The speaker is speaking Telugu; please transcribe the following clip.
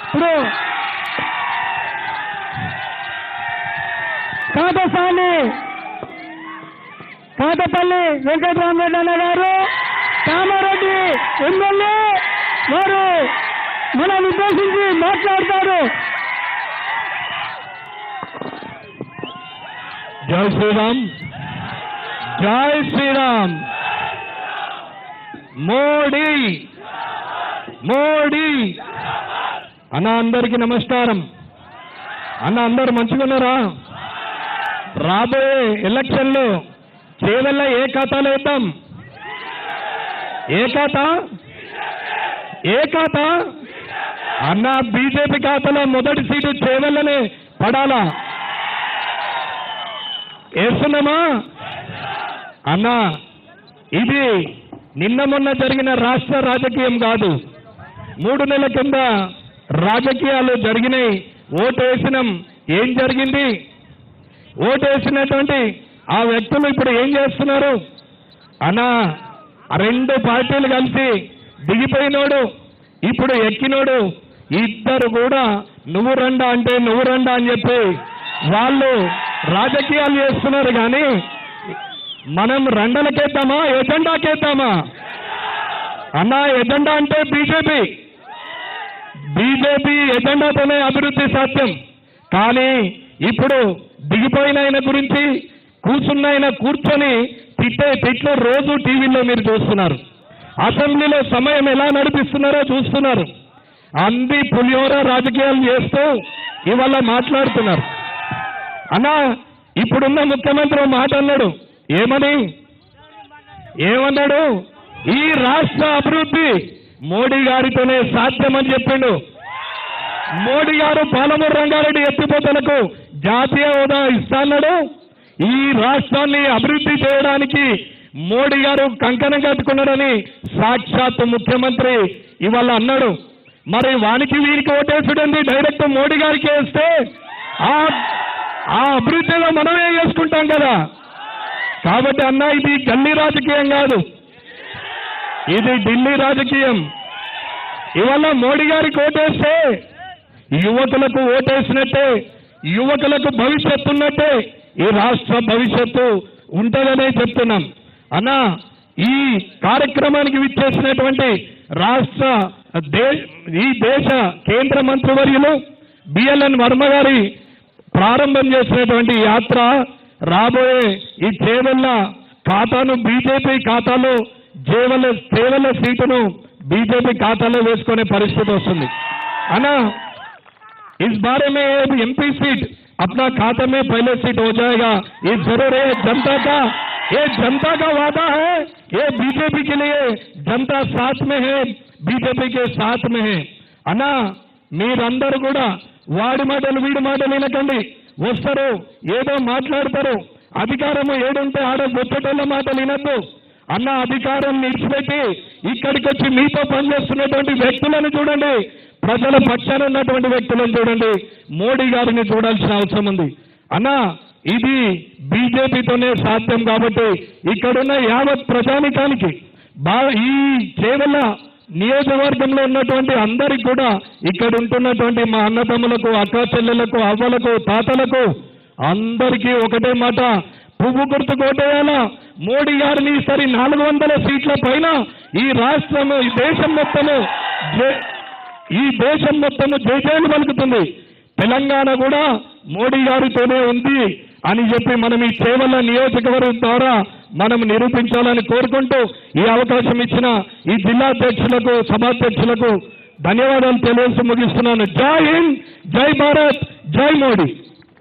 ఇప్పుడు కాటపల్లి వెంకటరామరెడ్డి అన్న గారు కామారెడ్డి ఎమ్మెల్యే వారు మనం ఉద్దేశించి మాట్లాడతారు. జై శ్రీరామ్, జై శ్రీరామ్. మోడీ మోడీ అన్న, అందరికీ నమస్కారం. అన్న, అందరు మంచిగున్నారా? రాబోయే ఎలక్షన్లో చేవెళ్ళ ఏ ఖాతాలో వేద్దాం? ఏ ఖాతా? అన్న, బీజేపీ ఖాతాలో మొదటి సీటు చేవెళ్ళనే పడాలా? వేస్తున్నామా అన్న? ఇది నిన్న మొన్న జరిగిన రాష్ట్ర రాజకీయం కాదు, 3 నెలల కింద రాజకీయాలు జరిగినాయి. ఓటు వేసినాం. ఏం జరిగింది? ఓటు వేసినటువంటి ఆ వ్యక్తులు ఇప్పుడు ఏం చేస్తున్నారు అన్న? 2 పార్టీలు కలిసి దిగిపోయినోడు, ఇప్పుడు ఎక్కినోడు, ఇద్దరు కూడా నువ్వు రండా అంటే నువ్వు రండా అని చెప్పి వాళ్ళు రాజకీయాలు చేస్తున్నారు. కానీ మనం రండలకేద్దామా, ఎజెండాకేద్దామా అన్న? ఎజెండా అంటే బీజేపీ ఎజెండాతోనే అభివృద్ధి సాధ్యం. కానీ ఇప్పుడు దిగిపోయిన ఆయన గురించి కూర్చొని తిట్లు రోజు టీవీలో మీరు చూస్తున్నారు. అసెంబ్లీలో సమయం ఎలా నడిపిస్తున్నారో చూస్తున్నారు. అంది పులిహోర రాజకీయాలు చేస్తూ ఇవాళ మాట్లాడుతున్నారు. అన్నా, ఇప్పుడున్న ముఖ్యమంత్రి మాట అన్నాడు. ఏమన్నాడు? ఈ రాష్ట్ర అభివృద్ధి మోడీ గారితోనే సాధ్యమని చెప్పిండు. మోడీ గారు పాలమూరు రంగారెడ్డి ఎత్తిపోతలకు జాతీయ హోదా ఇస్తాన్నాడు. ఈ రాష్ట్రాన్ని అభివృద్ధి చేయడానికి మోడీ గారు కంకణం కట్టుకున్నాడని సాక్షాత్ ముఖ్యమంత్రి ఇవాళ అన్నాడు. మరి వానికి వీరికి ఓటేసుడండి, డైరెక్ట్ మోడీ గారికి వేస్తే ఆ అభివృద్ధిలో మనమే చేసుకుంటాం కదా. కాబట్టి అన్న, ఇది గల్లీ రాజకీయం కాదు, ఇది ఢిల్లీ రాజకీయం. ఇవాళ మోడీ గారికి ఓటేస్తే యువకులకు ఓటేసినట్టే, యువకులకు భవిష్యత్తు ఉన్నట్టే, ఈ రాష్ట్ర భవిష్యత్తు ఉంటుందనే చెప్తున్నాం. అన్న, ఈ కార్యక్రమానికి విచ్చేసినటువంటి ఈ దేశ కేంద్ర మంత్రివర్యులు బిఎల్ఎన్ వర్మ గారి ప్రారంభం చేసినటువంటి యాత్ర రాబోయే ఈ చేవెళ్ళ ఖాతాను బీజేపీ ఖాతాలో, చేవెళ్ళ సీటును బీజేపీ ఖాతాలో వేసుకునే పరిస్థితి వస్తుంది. అన్నా, इस बारे में एमपी सीट अपना खाते में पहले सीट हो जाएगा, ये जरूर है. जनता का वादा है. ये बीजेपी के लिए जनता साथ में है, बीजेपी के साथ में है. అన్నా, మీరందరూ కూడా వాడి మాటలు వీడి మాటలు వినకండి. వస్తారు, ఏదో మాట్లాడతారు. అధికారము ఏడుంటే ఆడ గొప్పటోళ్ళ మాటలు వినద్దు. అన్న, అధికారం నిడిచిపెట్టి ఇక్కడికి వచ్చి మీతో పనిచేస్తున్నటువంటి వ్యక్తులను చూడండి, ప్రజల పక్షాన ఉన్నటువంటి వ్యక్తులను చూడండి. మోడీ గారిని చూడాల్సిన అవసరం ఉంది. అన్నా, ఇది బీజేపీతోనే సాధ్యం. కాబట్టి ఇక్కడున్న యావత్ ప్రజానికానికి ఈ చేవెళ్ళ నియోజకవర్గంలో ఉన్నటువంటి అందరికి కూడా, ఇక్కడ ఉంటున్నటువంటి మా అన్నదమ్ములకు, అక్క చెల్లెలకు, అవ్వలకు, తాతలకు అందరికీ ఒకటే మాట, పువ్వు గుర్తు కోటేయాలా. మోడీ గారిని ఈసారి 400 సీట్ల పైన ఈ రాష్ట్రము, ఈ దేశం మొత్తము జయజయలు పలుకుతుంది. తెలంగాణ కూడా మోడీ గారితోనే ఉంది అని చెప్పి మనం ఈ చేవెళ్ళ నియోజకవర్గం ద్వారా మనం నిరూపించాలని కోరుకుంటూ ఈ అవకాశం ఇచ్చిన ఈ జిల్లా అధ్యక్షులకు, సభాధ్యక్షులకు ధన్యవాదాలు తెలియజేస్తూ ముగిస్తున్నాను. జై హింద్, జై భారత్, జై మోడీ.